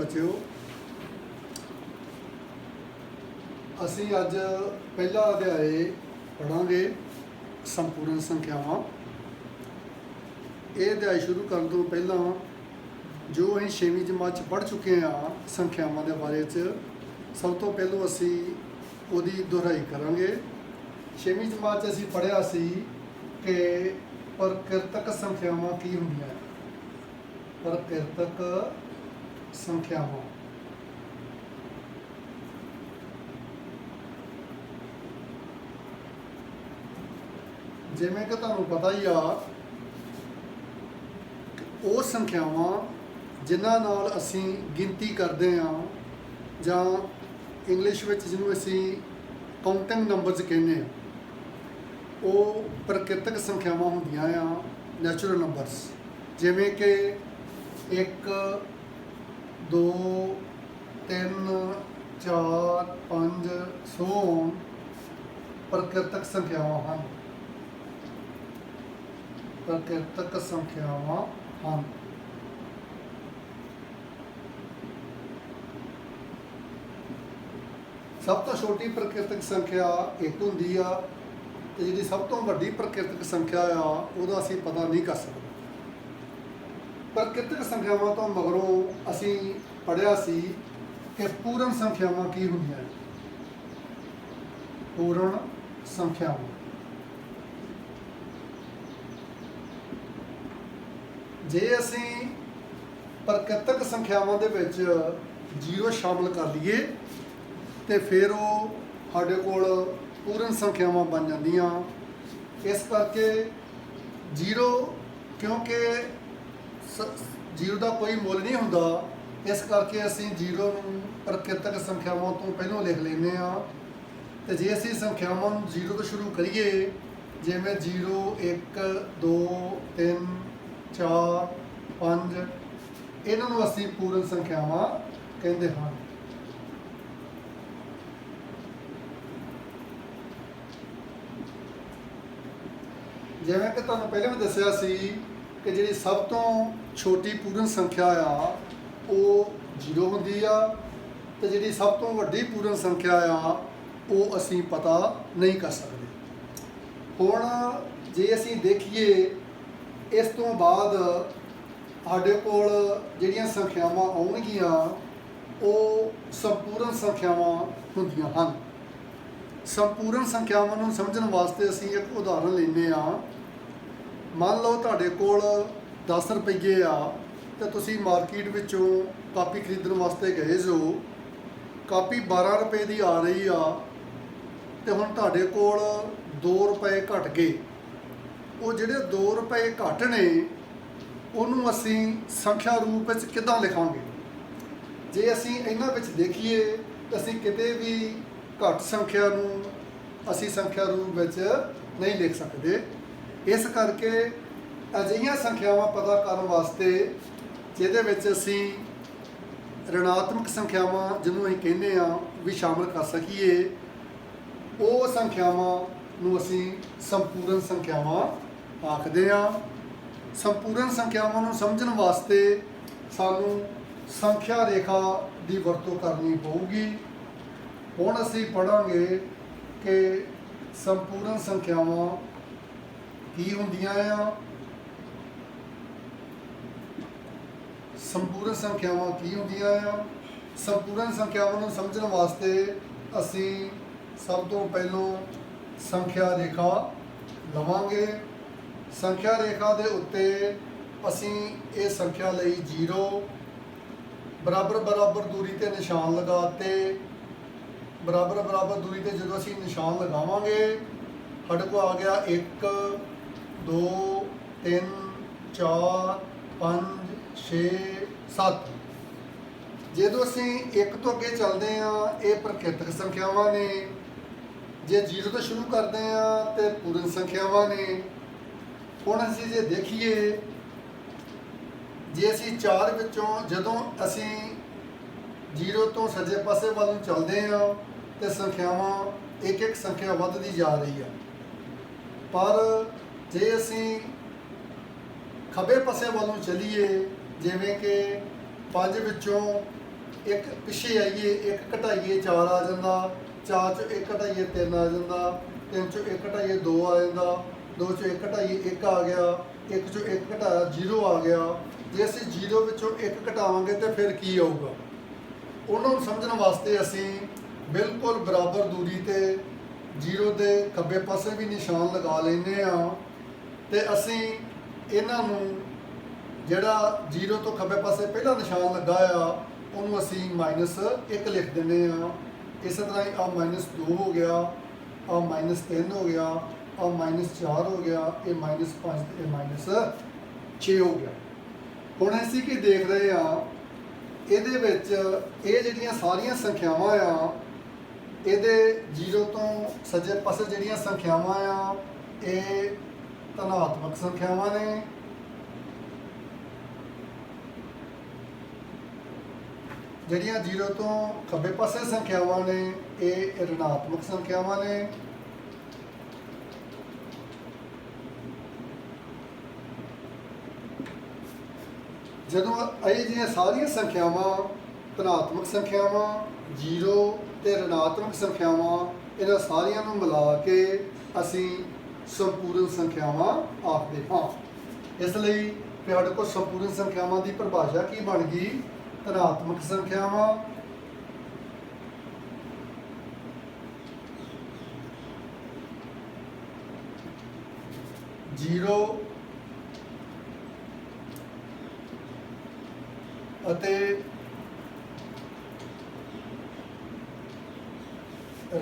बच्चों असी अज पहला अध्याय पढ़ांगे संपूर्ण संख्यावां। ये अध्याय शुरू करने तो पहला जो अं 6वीं जमात च पढ़ चुके हैं संख्यावां के बारे सब तो पहलों असी उहदी दोहराई करांगे। 6वीं जमात च असी पढ़िया सी कि प्रकृतक संख्यावां की हुंदियां। प्रकृतक संख्यावां जिवें कि तुहानूं पता ही आ वो संख्यावां जिन्हां नाल असीं गिनती करते हैं जां इंग्लिश विच जिन्हों असीं काउंटिंग नंबरस कहने वो प्रकृतक संख्यावां हुंदियां आ, नैचुरल नंबरस। जिवें कि 1 2 3 4 5 100 प्रकृतक संख्यावां हैं। प्रकृतक संख्यावां हैं। सब तो छोटी प्रकृतक संख्या एक हुंदी आ ते जिहड़ी सब तो वड्डी प्रकृतक संख्या आ उहदा असीं पता नहीं कर सकते। प्रकृतक संख्यावां तो मगरों असीं पढ़िया सी कि पूर्ण संख्यावां की हुंदियां। पूर्ण संख्यावां जे असीं प्रकृतक संख्यावां दे विच जीरो शामिल कर लीए तो फिर वो साडे कोल पूर्ण संख्यावां बन जांदियां। इस करके जीरो क्योंकि जीरो का कोई मुल नहीं हुंदा, इस करके असीं जीरो नूं प्रकृतक संख्यावां तो पहलों लिख लैंदे आ। तो जे असीं संख्यावां नूं जीरो तो शुरू करिए जिवें 0 1 2 3 4 5 इन्हां नूं असीं पूर्ण संख्यावां कहंदे हां। जिवें कि तुहानूं पहले भी दस्सिया सी कि जिहड़ी सब तो छोटी पूर्ण संख्या आ वो 0 हुंदी आ ते जिहड़ी सब तो वड्डी पूर्ण संख्या आ वो असीं पता नहीं कर सकते। हुण जे असीं देखिए इस तो बाद साडे कोल जिहड़ियां संख्यावां आउणगियां वो संपूर्ण संख्यावां हुंदियां हन। संपूर्ण संख्यावां नूं समझण वास्ते असीं एक उदाहरण लैंदे आ। मान लो तुहाडे कोल 10 रुपये आ तो तुसीं मार्केट विचों कापी खरीदण वास्ते गए जो, कापी 12 रुपए की आ रही आ तो हुण तुहाडे कोल 2 रुपए घट गए। वो जिहड़े 2 रुपए घट ने उहनूं असीं संख्या रूप विच किदां लिखांगे। जे असीं इन्हां विच देखीए तो असीं किते भी घट संख्या नूं असीं संख्या रूप विच नहीं लिख सकते। इस करके अजिहियां संख्यावां पता करन वास्ते जिहदे विच असीं ऋणात्मक संख्यावां जिन्हों असीं कहने आ भी शामिल कर सकीए वो संख्यावां नूं असीं संपूर्ण संख्यावां आखदे आ। संपूर्ण संख्यावां नूं समझण वास्ते सानूं संख्या रेखा की वरतों करनी पऊगी। हुण असीं पढ़ांगे कि संपूर्ण संख्यावां की हुंदियां आ। संपूर्ण संख्यावां की हुंदियां आ। संपूर्ण संख्यावां नूं समझण वास्ते असीं सब तो पहलों संख्या रेखा लवांगे। संख्या रेखा दे उत्ते असीं ये संख्या लई 0 बराबर बराबर दूरी ते निशान लगाते। बराबर बराबर दूरी ते जो असीं निशान लगावांगे साडे कोल आ गया 1 2 3 4 5 6 7। जो असीं 1 तो अगे चलते हैं ये प्रकृतक संख्यावां ने, जे 0 तो शुरू करते हैं तो पूर्ण संख्यावां ने। हुण असीं जे देखिए जे असीं 4 विचों जदों असीं 0 तो सज्जे पासे वाल नूं चलते हैं तो संख्यावां एक एक संख्या वधदी जा रही है। पर जे असीं खब्बे पासे वालों चलीए जिमें कि 5 विचों एक पिछे आइए, एक घटाइए 4 आ जाता, 4 चो 1 घटाइए 3 आ जाता, 3 चो 1 घटाइए 2 आ जाता, 2 चो 1 घटाइए 1 आ गया, 1 चो 1 घटाया 0 आ गया। जे असी 0 विचों 1 घटावांगे तो फिर की आऊगा, उन्होंने समझने वास्ते असी बिल्कुल बराबर दूरी ते 0 के खब्बे पासे भी निशान लगा लेने तो असी इन्हां नूं जिहड़ा 0 तो खब्बे पासे पहला निशान लगा उन्होंने असी -1 लिख देने। इस तरह ही -2 हो गया, -3 हो गया, -4 हो गया, ये -5, ये -6 हो गया। हुण असी की देख रहे ये जिहड़ियां सारियां संख्यावां ये 0 तो सज्जे पासे जिहड़ियां संख्यावां ये धनात्मक संख्यावां ने, जिहड़ियां 0 तो खब्बे पासे संख्यावां ने ये ऋणात्मक संख्यावां ने। जदों ये जिहड़ियां सारियां संख्यावां धनात्मक संख्यावां 0 ते ऋणात्मक संख्यावां इन्हां सारियां नूं मिला के असी संपूर्ण संख्यावां आखदे हां। इसलिए फिर साडे कोल संपूर्ण संख्यावां की परिभाषा की बन गई, धनात्मक संख्यावां जीरो अते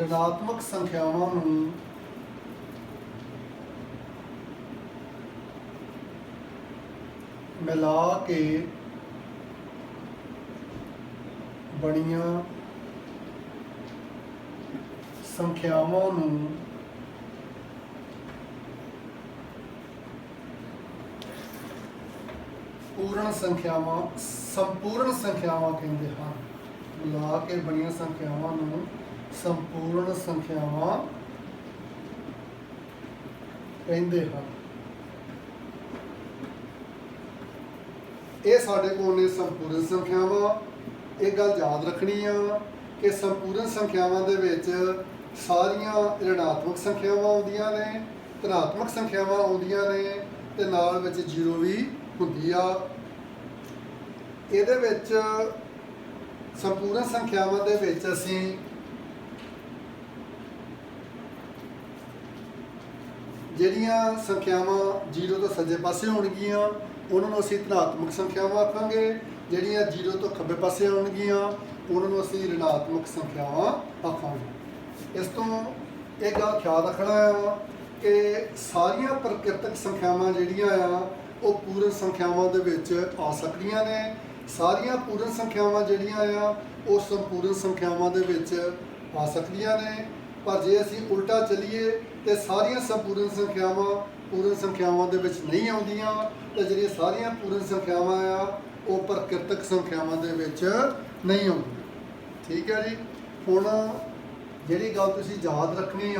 ऋणात्मक संख्यावां नूं मिला के बणियां संख्यावां नूं पूर्ण संख्यावां संपूर्ण संख्यावां कहते हैं। मिला के बणियां संख्यावां नूं संपूर्ण संख्यावां कहते हैं। ये साडे कोल ने संपूर्ण संख्यावां। एक गल याद रखनी कि संपूर्ण संख्यावां दे विच सारियां ऋणात्मक संख्यावां आउंदियां ने, धनात्मक संख्यावां आउंदियां ने ते नाल विच 0 भी हुंदी आ। इहदे विच संपूर्ण संख्यावां दे विच असीं जिहड़ियां संख्यावां 0 तो सज्जे पासे होणगियां उन्हां नूं असीं धनात्मक संख्यावां आखांगे, जिहड़ियां 0 तो खब्बे पासे आउणगियां उन्हां नूं असीं ऋणात्मक संख्यावां आखांगे। इस तो एक गल ख्याल रखना कि सारियां प्रकृतिक संख्यावां जिहड़ियां वो पूर्ण संख्यावां दे विच आ सकदियां ने, सारियां पूर्ण संख्यावां जिहड़ियां वो संपूर्ण संख्यावां दे विच आ सकदियां ने। पर जे असीं उल्टा चलीए तो सारियां संपूर्ण संख्यावां पूर्ण संख्यावां दे विच नहीं आउंदियां ते जिहड़ियां सारियां पूर्ण संख्यावां वो प्रकृतिक संख्यावां दे विच नहीं आउंदियां। ठीक है जी। हुण जिहड़ी गल तुसीं याद रखनी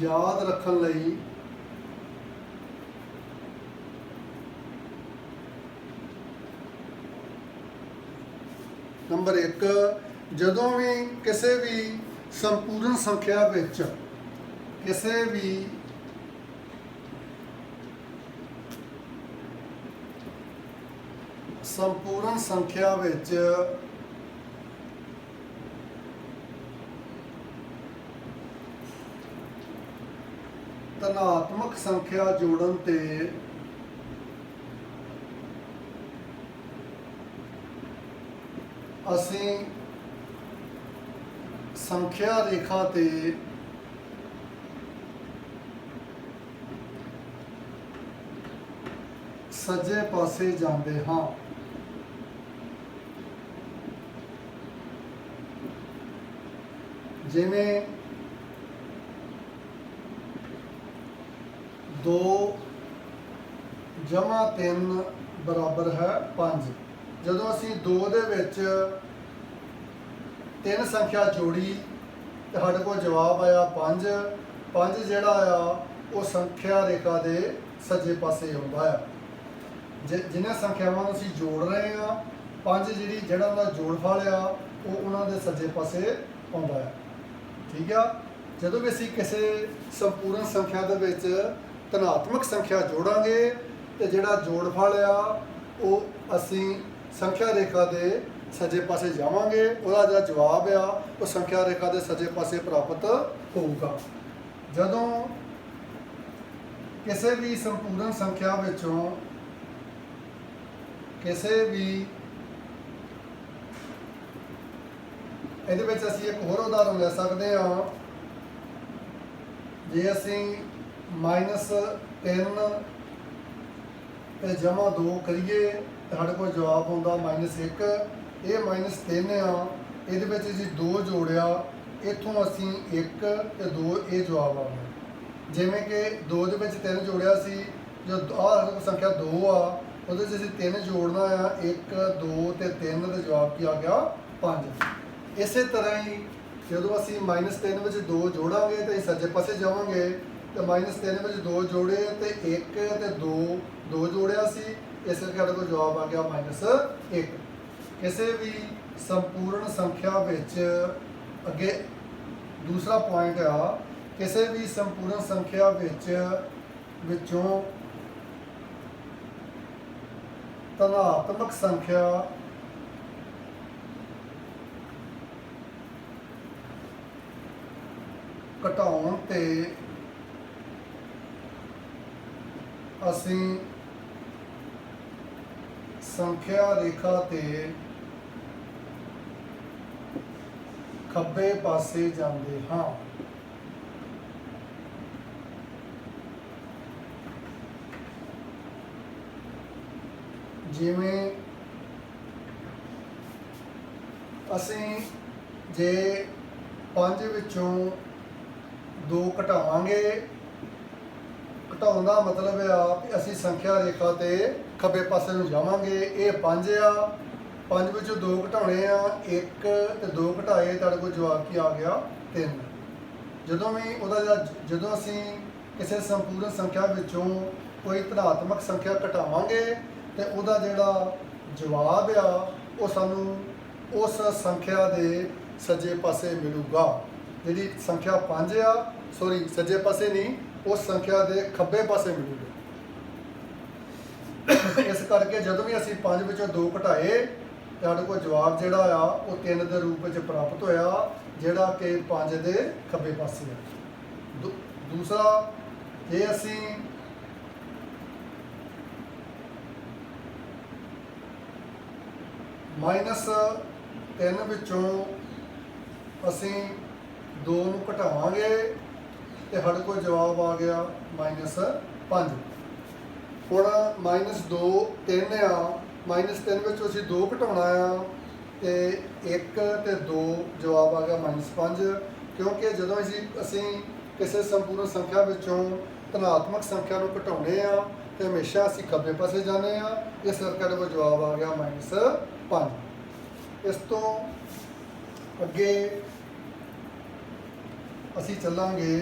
याद रखण लई नंबर 1, जदों भी किसी भी संपूर्ण संख्या विच किसी भी संपूर्ण संख्या विच धनात्मक संख्या जोड़न ते असीं संख्या रेखा ते सज्जे पासे जांदे हां। जिवें 2 + 3 बराबर है 5, ਜਦੋਂ ਅਸੀਂ 2 ਦੇ ਵਿੱਚ 3 ਸੰਖਿਆ ਜੋੜੀ ਤੇ ਸਾਡੇ ਕੋਲ ਜਵਾਬ ਆਇਆ 5। 5 ਜਿਹੜਾ ਆ ਉਹ ਸੰਖਿਆ ਰੇਖਾ ਦੇ ਸੱਜੇ ਪਾਸੇ ਆਉਂਦਾ ਆ। ਜਿਨ੍ਹਾਂ ਸੰਖਿਆਵਾਂ ਨੂੰ ਅਸੀਂ ਜੋੜ ਰਹੇ ਆ, 5 ਜਿਹੜਾ ਉਹਦਾ ਜੋੜਫਲ ਆ ਉਹ ਉਹਨਾਂ ਦੇ ਸੱਜੇ ਪਾਸੇ ਆਉਂਦਾ ਆ। ਠੀਕ ਆ। ਜਦੋਂ ਵੀ ਅਸੀਂ ਕਿਸੇ ਸੰਪੂਰਨ ਸੰਖਿਆ ਦੇ ਵਿੱਚ ਧਨਾਤਮਕ ਸੰਖਿਆ ਜੋੜਾਂਗੇ ਤੇ ਜਿਹੜਾ ਜੋੜਫਲ ਆ ਉਹ ਅਸੀਂ ਸੰਖਿਆ ਰੇਖਾ ਦੇ ਸੱਜੇ ਪਾਸੇ ਜਾਵਾਂਗੇ, ਉਹਦਾ ਜਿਹੜਾ ਜਵਾਬ ਆ ਉਹ ਸੰਖਿਆ ਰੇਖਾ ਦੇ ਸੱਜੇ ਪਾਸੇ ਪ੍ਰਾਪਤ ਹੋਊਗਾ। ਜਦੋਂ ਕਿਸੇ ਵੀ ਸੰਪੂਰਨ ਸੰਖਿਆ ਵਿੱਚੋਂ ਕਿਸੇ ਵੀ ਇਹਦੇ ਵਿੱਚ ਅਸੀਂ ਇੱਕ ਹੋਰ ਉਦਾਹਰਨ ਲੈ ਸਕਦੇ ਹਾਂ। ਜੇ ਅਸੀਂ -3 ਤੇ ਜਮਾ 2 ਕਰੀਏ ਤਾਂ ਸਾਡੇ ਕੋਲ ਜਵਾਬ ਆਉਂਦਾ -1। ਇਹ -3 ਆ, ਇਹਦੇ ਵਿੱਚ ਅਸੀਂ 2 ਜੋੜਿਆ, ਇੱਥੋਂ ਅਸੀਂ 1 ਤੇ 2 ਇਹ ਜਵਾਬ ਆ ਗਿਆ। ਜਿਵੇਂ ਕਿ 2 ਦੇ ਵਿੱਚ 3 ਜੋੜਿਆ ਸੀ, ਜੋ ਆਹ ਸੰਖਿਆ 2 ਆ ਉਹਦੇ 'ਚ ਅਸੀਂ 3 ਜੋੜਨਾ ਆ, 1 2 ਤੇ 3 ਦਾ ਜਵਾਬ ਕੀ ਆ ਗਿਆ 5। ਇਸੇ ਤਰ੍ਹਾਂ ਹੀ ਜਦੋਂ ਅਸੀਂ -3 ਵਿੱਚ 2 ਜੋੜਾਂਗੇ ਤਾਂ ਅਸੀਂ ਸੱਜੇ ਪਾਸੇ ਜਾਵਾਂਗੇ ਤੇ -3 ਵਿੱਚ 2 ਜੋੜੇ ਤੇ 1 ਤੇ 2 ਜੋੜਿਆ ਸੀ, ਇਸ ਕਰਕੇ ਸਾਡੇ ਕੋਲ ਜਵਾਬ ਆ ਗਿਆ -1। ਕਿਸੇ ਵੀ ਸੰਪੂਰਨ ਸੰਖਿਆ ਵਿੱਚ ਅੱਗੇ ਦੂਸਰਾ ਪੁਆਇੰਟ ਆ, ਕਿਸੇ ਵੀ ਸੰਪੂਰਨ ਸੰਖਿਆ ਵਿੱਚੋਂ ਧਨਾਤਮਕ ਸੰਖਿਆ ਘਟਾਉਣ ਤੇ ਅਸੀਂ ਸੰਖਿਆ ਰੇਖਾ ਤੇ ਖੱਬੇ ਪਾਸੇ ਜਾਂਦੇ ਹਾਂ। ਜਿਵੇਂ ਅਸੀਂ ਜੇ 5 ਵਿੱਚੋਂ 2 ਘਟਾਵਾਂਗੇ, ਘਟਾਉਣ ਦਾ ਮਤਲਬ ਆ ਕਿ ਅਸੀਂ ਸੰਖਿਆ ਰੇਖਾ ਤੇ ਖੱਬੇ ਪਾਸੇ ਨੂੰ ਜਾਵਾਂਗੇ। ਇਹ 5 ਆ, 5 ਵਿੱਚੋਂ 2 ਘਟਾਉਣੇ ਆ, 1 ਤੇ 2 ਘਟਾਏ, ਤੁਹਾਡੇ ਕੋਲ ਜਵਾਬ ਕੀ ਆ ਗਿਆ 3। ਜਦੋਂ ਅਸੀਂ ਕਿਸੇ ਸੰਪੂਰਨ ਸੰਖਿਆ ਵਿੱਚੋਂ ਕੋਈ ਧਨਾਤਮਕ ਸੰਖਿਆ ਘਟਾਵਾਂਗੇ ਤੇ ਉਹਦਾ ਜਿਹੜਾ ਜਵਾਬ ਆ ਉਹ ਸਾਨੂੰ ਉਸ ਸੰਖਿਆ ਦੇ ਸੱਜੇ ਪਾਸੇ ਮਿਲੂਗਾ। ਜਿਹੜੀ ਸੰਖਿਆ 5 ਆ, ਸੱਜੇ ਪਾਸੇ ਨਹੀਂ, ਉਸ ਸੰਖਿਆ ਦੇ ਖੱਬੇ ਪਾਸੇ ਮਿਲੂਗਾ। ਇਸ ਕਰਕੇ ਜਦੋਂ ਵੀ ਅਸੀਂ 5 ਵਿੱਚੋਂ 2 ਘਟਾਏ ਤੇ ਸਾਡੇ ਕੋਲ ਜਵਾਬ ਜਿਹੜਾ ਆ ਉਹ 3 ਦੇ ਰੂਪ ਵਿੱਚ ਪ੍ਰਾਪਤ ਹੋਇਆ, ਜਿਹੜਾ ਕਿ 5 ਦੇ ਖੱਬੇ ਪਾਸੇ ਆ। ਦੂਸਰਾ, ਜੇ ਅਸੀਂ -3 ਵਿੱਚੋਂ ਅਸੀਂ 2 ਨੂੰ ਘਟਾਵਾਂਗੇ ਤੇ ਸਾਡੇ ਕੋਲ ਜਵਾਬ ਆ ਗਿਆ -5। ਹੁਣ -2 3 ਆ, -3 ਵਿੱਚੋਂ ਅਸੀਂ 2 ਘਟਾਉਣਾ ਆ ਤੇ 1 ਤੇ 2 ਜਵਾਬ ਆ ਗਿਆ -5। ਕਿਉਂਕਿ ਜਦੋਂ ਅਸੀਂ ਕਿਸੇ ਸੰਪੂਰਨ ਸੰਖਿਆ ਵਿੱਚੋਂ ਧਨਾਤਮਕ ਸੰਖਿਆ ਨੂੰ ਘਟਾਉਂਦੇ ਆ ਤੇ ਹਮੇਸ਼ਾ ਅਸੀਂ ਖੱਬੇ ਪਾਸੇ ਜਾਂਦੇ ਆ, ਇਸ ਕਰਕੇ ਕੋਲ ਜਵਾਬ ਆ ਗਿਆ -5। ਇਸ ਤੋਂ ਅੱਗੇ ਅਸੀਂ ਚੱਲਾਂਗੇ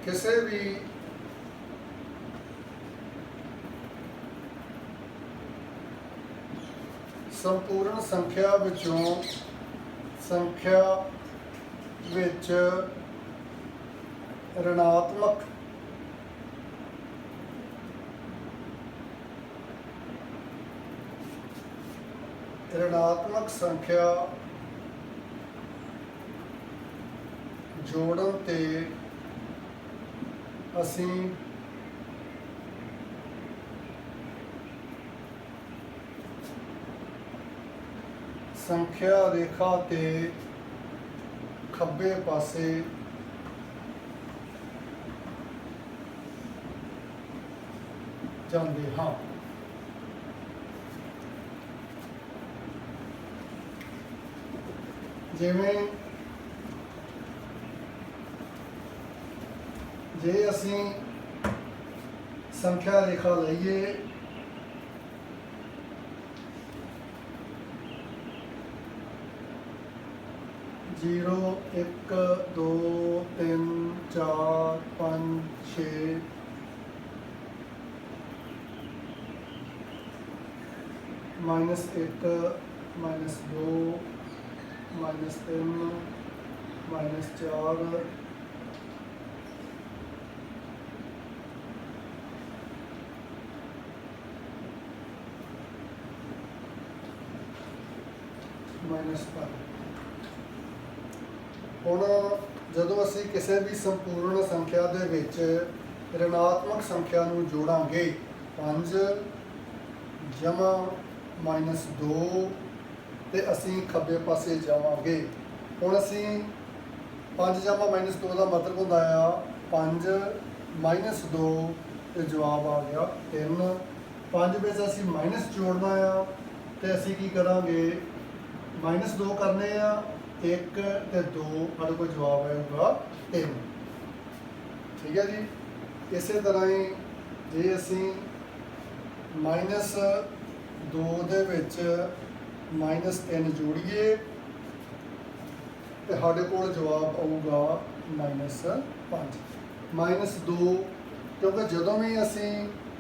ਕਿਸੇ ਵੀ ਸੰਪੂਰਨ ਸੰਖਿਆ ਵਿੱਚੋਂ ਸੰਖਿਆ ਵਿੱਚ ऋणात्मक ਸੰਖਿਆ ਜੋੜਨ ਤੇ ਅਸੀਂ ਸੰਖਿਆ ਰੇਖਾ ਤੇ ਖੱਬੇ ਪਾਸੇ ਜਾਂਦੇ ਹਾਂ। ਜਿਵੇਂ ਜੇ ਅਸੀਂ ਸੰਖਿਆ ਰੇਖਾ ਲਈਏ ਜ਼ੀਰੋ 1 2 3 4 5 6 -1 -2 -3 -4 -5। ਹੁਣ ਜਦੋਂ ਅਸੀਂ ਕਿਸੇ ਵੀ ਸੰਪੂਰਨ ਸੰਖਿਆ ਦੇ ਵਿੱਚ ਰਿਣਾਤਮਕ ਸੰਖਿਆ ਨੂੰ ਜੋੜਾਂਗੇ 5 ਜਮਾ -2 ਤੇ ਅਸੀਂ ਖੱਬੇ ਪਾਸੇ ਜਾਵਾਂਗੇ। ਹੁਣ ਅਸੀਂ 5 ਜਮਾ -2 ਦਾ ਮਤਲਬ ਹੁੰਦਾ ਆ 5 -2 ਤੇ ਜਵਾਬ ਆ ਗਿਆ 3। 5 ਵਿੱਚ ਅਸੀਂ ਮਾਈਨਸ ਜੋੜਨਾ ਆ ਤੇ ਅਸੀਂ ਕੀ ਕਰਾਂਗੇ -2 ਕਰਨੇ ਆ 1 ਤੇ 2 ਸਾਡੇ ਕੋਲ ਜਵਾਬ ਆਏਗਾ 3। ਠੀਕ ਹੈ ਜੀ। ਇਸੇ ਤਰ੍ਹਾਂ ਹੀ ਜੇ ਅਸੀਂ -2 ਦੇ ਵਿੱਚ -3 ਜੋੜੀਏ ਤੇ ਸਾਡੇ ਕੋਲ ਜਵਾਬ ਆਊਗਾ -5। -2 ਕਿਉਂਕਿ ਜਦੋਂ ਵੀ ਅਸੀਂ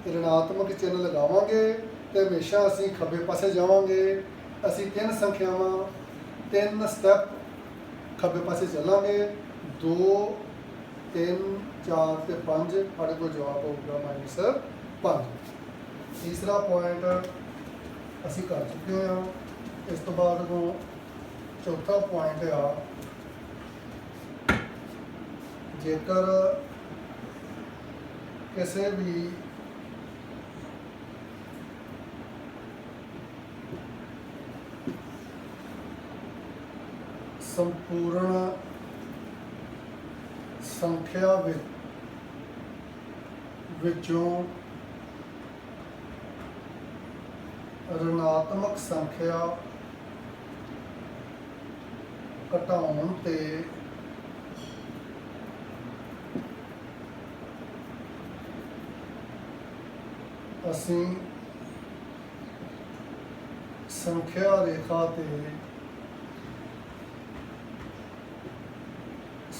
ਰਿਣਾਤਮਕ ਚਿੰਨ੍ਹ ਲਗਾਵਾਂਗੇ ਤੇ ਹਮੇਸ਼ਾ ਅਸੀਂ ਖੱਬੇ ਪਾਸੇ ਜਾਵਾਂਗੇ। ਅਸੀਂ 3 ਸੰਖਿਆਵਾਂ 3 ਸਟੈਪ ਖੱਬੇ ਪਾਸੇ ਚੱਲਾਂਗੇ 2 3 4 ਤੇ 5 ਸਾਡੇ ਕੋਲ ਜਵਾਬ ਆਊਗਾ -5। ਤੀਸਰਾ ਪੁਆਇੰਟ ਅਸੀਂ ਕਰ ਚੁੱਕੇ ਹਾਂ। ਇਸ ਤੋਂ ਬਾਅਦ ਨੂੰ ਚੌਥਾ ਪੁਆਇੰਟ ਆ ਜੇਕਰ ਕਿਸੇ ਵੀ ਸੰਪੂਰਨ ਸੰਖਿਆ ਵਿੱਚੋਂ ਰਿਣਾਤਮਕ ਸੰਖਿਆ ਘਟਾਉਣ ਤੇ ਅਸੀਂ ਸੰਖਿਆ ਰੇਖਾ ਤੇ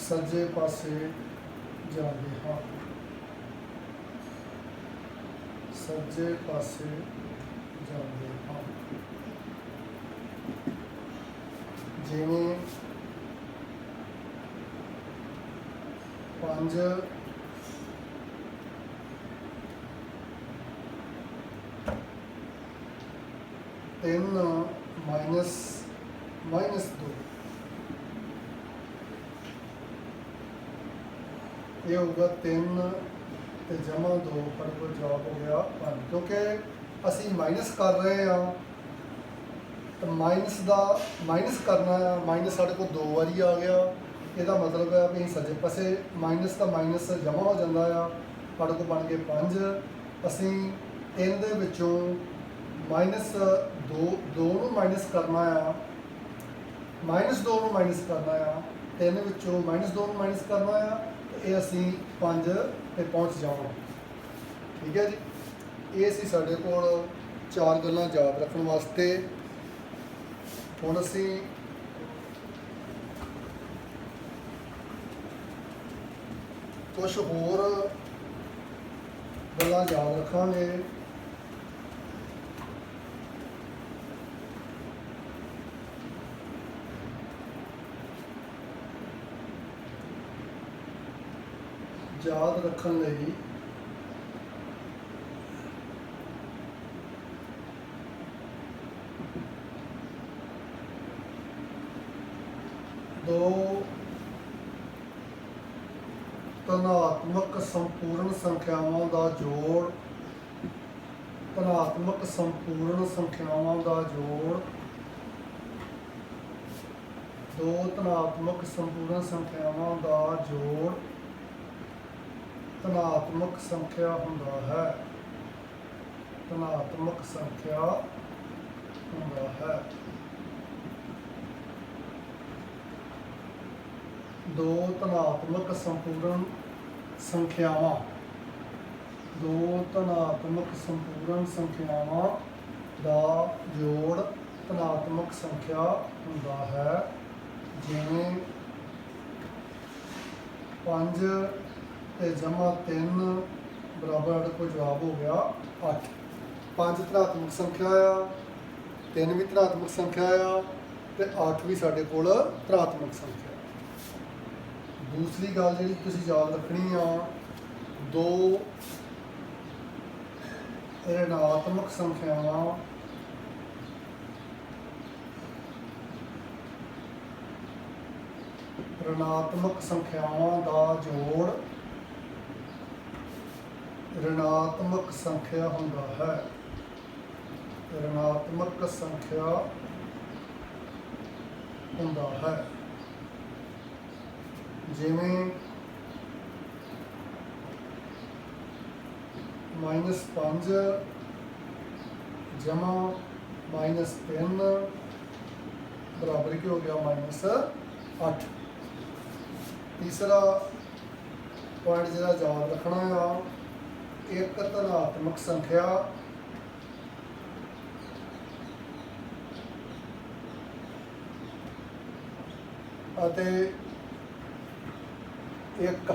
ਸੱਜੇ ਪਾਸੇ ਜਾਂਦੇ ਹਾਂ। ਸੱਜੇ ਪਾਸੇ ਜਾਂਦੇ ਹਾਂ। ਜਿਵੇਂ 5 3 -2 ਇਹ ਹੋਊਗਾ 3 ਤੇ ਜਮਾ 2 ਸਾਡੇ ਕੋਲ ਜਵਾਬ ਹੋ ਗਿਆ 5। ਕਿਉਂਕਿ ਅਸੀਂ ਮਾਈਨਸ ਕਰ ਰਹੇ ਹਾਂ ਤਾਂ ਮਾਈਨਸ ਕਰਨਾ ਆ। ਮਾਈਨਸ ਸਾਡੇ ਕੋਲ 2 ਵਾਰੀ ਆ ਗਿਆ। ਇਹਦਾ ਮਤਲਬ ਹੈ ਵੀ ਸੱਜੇ ਪਾਸੇ ਮਾਈਨਸ ਦਾ ਮਾਈਨਸ ਜਮਾ ਹੋ ਜਾਂਦਾ ਆ। ਸਾਡੇ ਕੋਲ ਬਣ ਗਏ 5। ਅਸੀਂ 3 ਦੇ ਵਿੱਚੋਂ -2 ਨੂੰ ਮਾਈਨਸ ਕਰਨਾ ਆ। -2 ਨੂੰ ਮਾਈਨਸ ਕਰਨਾ ਆ। 3 ਵਿੱਚੋਂ -2 ਨੂੰ ਮਾਈਨਸ ਕਰਨਾ ਆ। ਇਹ ਅਸੀਂ 5 ਤੇ ਪਹੁੰਚ ਜਾਵਾਂਗੇ। ਠੀਕ ਹੈ ਜੀ। ਇਹ ਸੀ ਸਾਡੇ ਕੋਲ 4 ਗੱਲਾਂ ਯਾਦ ਰੱਖਣ ਵਾਸਤੇ। ਹੁਣ ਅਸੀਂ ਕੁਝ ਹੋਰ ਗੱਲਾਂ ਯਾਦ ਰੱਖਾਂਗੇ। ਯਾਦ ਰੱਖਣ ਲਈ ਦੋ ਧਨਾਤਮਕ ਸੰਪੂਰਨ ਸੰਖਿਆਵਾਂ ਦਾ ਜੋੜ ਧਨਾਤਮਕ ਸੰਪੂਰਨ ਸੰਖਿਆਵਾਂ ਦਾ ਜੋੜ ਦੋ ਧਨਾਤਮਕ ਸੰਪੂਰਨ ਸੰਖਿਆਵਾਂ ਦਾ ਜੋੜ ਧਨਾਤਮਕ ਸੰਖਿਆ ਹੁੰਦਾ ਹੈ। ਧਨਾਤਮਕ ਸੰਖਿਆ ਹੁੰਦਾ ਹੈ। ਦੋ ਧਨਾਤਮਕ ਸੰਪੂਰਨ ਸੰਖਿਆਵਾਂ ਦਾ ਜੋੜ ਧਨਾਤਮਕ ਸੰਖਿਆ ਹੁੰਦਾ ਹੈ। ਜਿਵੇਂ 5 ਤੇ ਜਮਾ 3 ਬਰਾਬਰ ਸਾਡੇ ਕੋਲ ਜਵਾਬ ਹੋ ਗਿਆ 8। 5 ਧਨਾਤਮਕ ਸੰਖਿਆ ਆ, 3 ਵੀ ਧਨਾਤਮਕ ਸੰਖਿਆ ਆ ਤੇ 8 ਵੀ ਸਾਡੇ ਕੋਲ ਧਨਾਤਮਕ ਸੰਖਿਆ। ਦੂਸਰੀ ਗੱਲ ਜਿਹੜੀ ਤੁਸੀਂ ਯਾਦ ਰੱਖਣੀ ਆ, ਦੋ ऋणात्मक संख्यावां ਦਾ ਜੋੜ ऋणात्मक संख्या ਹੁੰਦਾ है। ऋणात्मक संख्या ਹੁੰਦਾ है। जिमें -5 जमा -3 बराबर की हो गया -8। तीसरा पॉइंट जरा याद रखना है, एक धनात्मक संख्या अते एक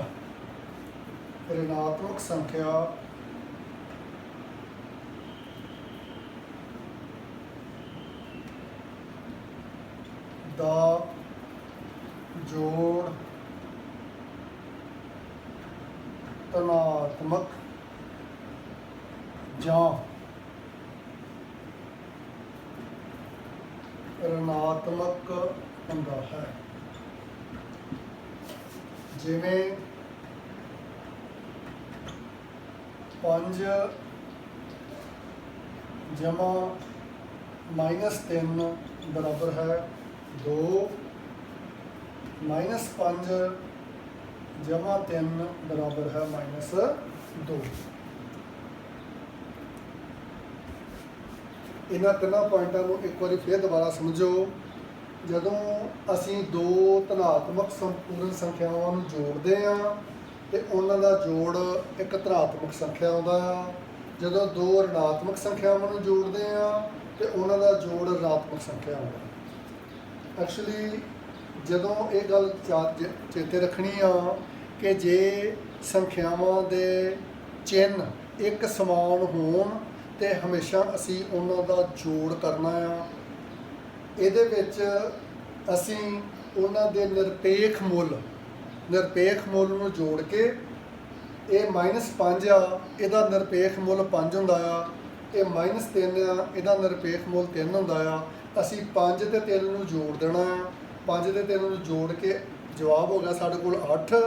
ऋणात्मक संख्या दा जोड़ धनात्मक जां ऋणात्मक हुंदा है। जिमें 5 जमा -3 बराबर है 2, -5 जमा 3 बराबर है -2। इन्हां तिन्हां पॉइंटां नूं एक बार फिर दोबारा समझो। जदों असीं दो धनात्मक संपूर्ण संख्यावां नूं जोड़दे हां ते उन्हां दा जोड़ एक धनात्मक संख्या आउंदा आ। जदों दो ऋणात्मक संख्यावां नूं जोड़दे हां ते उन्हां दा जोड़ ऋणात्मक संख्या आउंदा। एक्चुअली जदों ये गल चेते रखनी आ कि जे संख्यावां दे चिन्ह एक समान होण ते हमेशा असी उन्हां दा जोड़ करना आ। इहदे विच असी उन्हां दे निरपेख मुल नूं जोड़ के ये -5 आ, इहदा निरपेख मुल 5 हुंदा आ, ये -3 आ, इहदा निरपेख मुल 3 हुंदा आ। असी 5 ते 3 नूं जोड़ देना आ। 5 ते 3 नूं जोड़ के जवाब हो गया साडे कोल 8।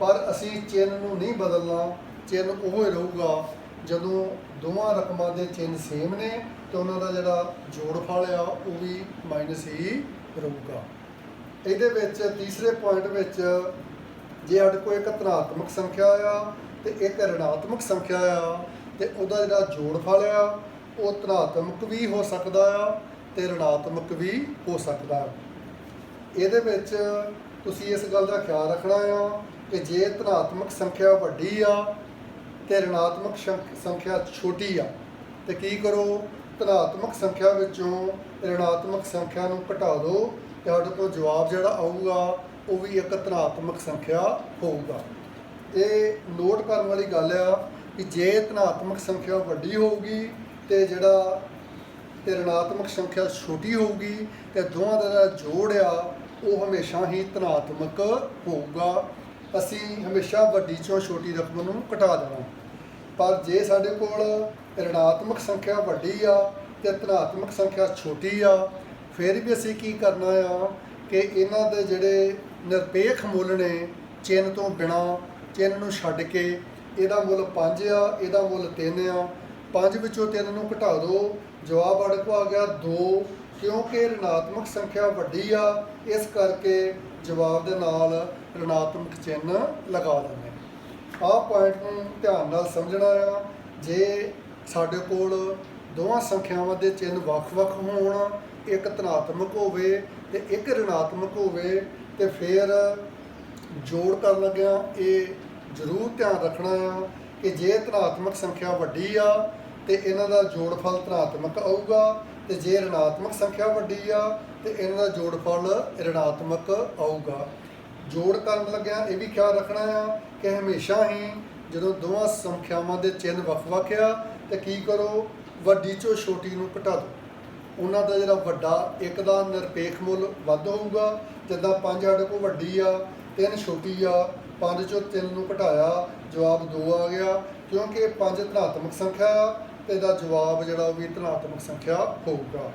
पर असी चिन्ह नूं नहीं बदलना, चिन्ह उहो ही रहूगा। जदों दोवां रकमां दे चिन्ह सेम ने तो उन्हां दा जिहड़ा जोड़फल आ वो भी माइनस ही रहूगा। इहदे विच तीसरे पॉइंट विच जे साडे कोल एक धनात्मक संख्या आ ते एक ऋणात्मक संख्या आ ते उहदा जिहड़ा जोड़फल आ वो धनात्मक भी हो सकदा आ ते ऋणात्मक भी हो सकदा आ। इहदे विच तुसीं इस गल दा ख्याल रखना आ कि जे धनात्मक संख्या वड्डी आ ते ऋणात्मक संख्या छोटी आ ते की करो, धनात्मक संख्या विचों ऋणात्मक संख्या नूं घटा दो ते साडे कोल जवाब जिहड़ा आऊगा वो भी एक धनात्मक संख्या होऊगा। ये नोट करने वाली गल आ कि जे धनात्मक संख्या वड्डी होऊगी ते जिहड़ा ते ऋणात्मक संख्या छोटी होऊगी ते दोवां दा जिहड़ा जोड़ आ वो हमेशा ही धनात्मक होऊगा। असी हमेशा वड्डी चों छोटी रकम नूं घटा देना। पर जे साडे कोल ऋणात्मक संख्या वड्डी आ ते धनात्मक संख्या छोटी आ, फिर भी असी की करना आ कि इन्हां दे जिहड़े निरपेख मुल ने चिन्ह तो बिना, चिन्ह नूं छड्ड के इहदा मुल 5 आ, इहदा मुल 3 आ, 5 विचों 3 नूं घटा दो, जवाब साडे कोल आ गया 2। क्योंकि ऋणात्मक संख्या वड्डी आ इस करके जवाब दे नाल ऋणात्मक चिन्ह लगा देंगे। आह पॉइंट नूं ध्यान नाल समझना आ। जे ਸਾਡੇ ਕੋਲ ਦੋਵਾਂ ਸੰਖਿਆਵਾਂ ਦੇ ਚਿੰਨ੍ਹ ਵੱਖ-ਵੱਖ ਹੋਣ, ਇੱਕ ਧਨਾਤਮਕ ਹੋਵੇ ਤੇ ਇੱਕ ਰਿਣਾਤਮਕ ਹੋਵੇ, ਤੇ ਫਿਰ ਜੋੜ ਕਰਨ ਲੱਗਿਆਂ ਇਹ ਜ਼ਰੂਰ ਧਿਆਨ ਰੱਖਣਾ ਆ ਕਿ ਜੇ ਧਨਾਤਮਕ ਸੰਖਿਆ ਵੱਡੀ ਆ ਤੇ ਇਹਨਾਂ ਦਾ ਜੋੜਫਲ ਧਨਾਤਮਕ ਆਊਗਾ, ਤੇ ਜੇ ਰਿਣਾਤਮਕ ਸੰਖਿਆ ਵੱਡੀ ਆ ਤੇ ਇਹਨਾਂ ਦਾ ਜੋੜਫਲ ਰਿਣਾਤਮਕ ਆਊਗਾ। ਜੋੜ ਕਰਨ ਲੱਗਿਆਂ ਇਹ ਵੀ ਖਿਆਲ ਰੱਖਣਾ ਆ ਕਿ ਹਮੇਸ਼ਾ ਹੀ ਜਦੋਂ ਦੋਵਾਂ ਸੰਖਿਆਵਾਂ ਦੇ ਚਿੰਨ੍ਹ ਵੱਖ-ਵੱਖ ਆ ਤੇ ਕੀ ਕਰੋ, ਵੱਡੀ ਚੋਂ ਛੋਟੀ ਨੂੰ ਘਟਾ ਦਿਓ। ਉਹਨਾਂ ਦਾ ਜਿਹੜਾ ਵੱਡਾ ਇੱਕ ਦਾ ਨਿਰਪੇਖ ਮੁੱਲ ਵੱਧ ਹੋਊਗਾ। ਜਿੱਦਾਂ 5 ਸਾਡੇ ਕੋਲ ਵੱਡੀ ਆ, 3 ਛੋਟੀ ਆ, 5 ਚੋਂ 3 ਨੂੰ ਘਟਾਇਆ, ਜਵਾਬ 2 ਆ ਗਿਆ। ਕਿਉਂਕਿ 5 ਧਨਾਤਮਕ ਸੰਖਿਆ ਆ ਤੇ ਇਹਦਾ ਜਵਾਬ ਜਿਹੜਾ ਉਹ ਵੀ ਧਨਾਤਮਕ ਸੰਖਿਆ ਹੋਊਗਾ।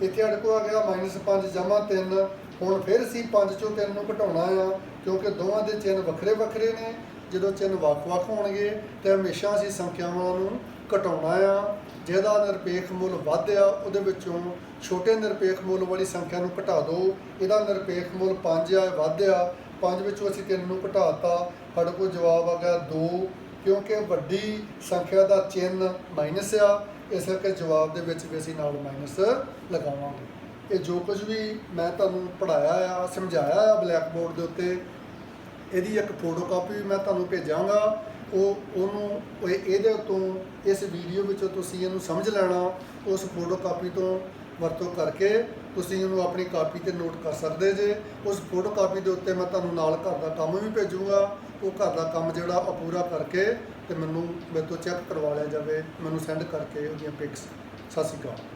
ਇੱਥੇ ਸਾਡੇ ਕੋਲ ਆ ਗਿਆ -5 ਜਮ੍ਹਾਂ 3। ਹੁਣ ਫਿਰ ਅਸੀਂ 5 ਚੋਂ 3 ਨੂੰ ਘਟਾਉਣਾ ਆ, ਕਿਉਂਕਿ ਦੋਵਾਂ ਦੇ ਚਿੰਨ੍ਹ ਵੱਖਰੇ ਵੱਖਰੇ ਨੇ। ਜਦੋਂ ਚਿੰਨ੍ਹ ਵੱਖ-ਵੱਖ ਹੋਣਗੇ ਤੇ ਹਮੇਸ਼ਾ ਅਸੀਂ ਸੰਖਿਆਵਾਂ ਨੂੰ ਘਟਾਉਣਾ ਆ। ਜਿਹਦਾ ਨਿਰਪੇਖ ਮੁੱਲ ਵੱਧ ਆ ਉਹਦੇ ਵਿੱਚੋਂ ਛੋਟੇ ਨਿਰਪੇਖ ਮੁੱਲ ਵਾਲੀ ਸੰਖਿਆ ਨੂੰ ਘਟਾ ਦਿਓ। ਇਹਦਾ ਨਿਰਪੇਖ ਮੁੱਲ 5 ਆ, ਵੱਧ ਆ। 5 ਵਿੱਚੋਂ ਅਸੀਂ 3 ਨੂੰ ਘਟਾਤਾ, ਸਾਡੇ ਕੋਲ ਜਵਾਬ ਆ ਗਿਆ 2। ਕਿਉਂਕਿ ਵੱਡੀ ਸੰਖਿਆ ਦਾ ਚਿੰਨ੍ਹ ਮਾਈਨਸ ਆ, ਇਸ ਕਰਕੇ ਜਵਾਬ ਦੇ ਵਿੱਚ ਵੀ ਅਸੀਂ ਨਾਲ ਮਾਈਨਸ ਲਗਾਵਾਂਗੇ। ਇਹ ਜੋ ਕੁਝ ਵੀ ਮੈਂ ਤੁਹਾਨੂੰ ਪੜ੍ਹਾਇਆ ਆ, ਸਮਝਾਇਆ ਆ ਬਲੈਕ ਬੋਰਡ ਦੇ ਉੱਤੇ, ਇਹਦੀ ਇੱਕ ਫੋਟੋਕਾਪੀ ਵੀ ਮੈਂ ਤੁਹਾਨੂੰ ਭੇਜਾਂਗਾ। ਇਹਦੇ ਉੱਤੋਂ ਇਸ ਵੀਡੀਓ ਵਿੱਚੋਂ ਤੁਸੀਂ ਇਹਨੂੰ ਸਮਝ ਲੈਣਾ। ਉਸ ਫੋਟੋਕਾਪੀ ਤੋਂ ਵਰਤੋਂ ਕਰਕੇ ਤੁਸੀਂ ਇਹਨੂੰ ਆਪਣੀ ਕਾਪੀ 'ਤੇ ਨੋਟ ਕਰ ਸਕਦੇ ਜੇ। ਉਸ ਫੋਟੋਕਾਪੀ ਦੇ ਉੱਤੇ ਮੈਂ ਤੁਹਾਨੂੰ ਨਾਲ ਘਰ ਦਾ ਕੰਮ ਵੀ ਭੇਜੂੰਗਾ। ਉਹ ਘਰ ਦਾ ਕੰਮ ਜਿਹੜਾ ਉਹ ਪੂਰਾ ਕਰਕੇ ਤੇ ਮੈਨੂੰ ਮੇਰੇ ਤੋਂ ਚੈੱਕ ਕਰਵਾ ਲਿਆ ਜਾਵੇ, ਮੈਨੂੰ ਸੈਂਡ ਕਰਕੇ ਉਹਦੀਆਂ ਪਿਕਸ। ਸਤਿ ਸ਼੍ਰੀ ਅਕਾਲ।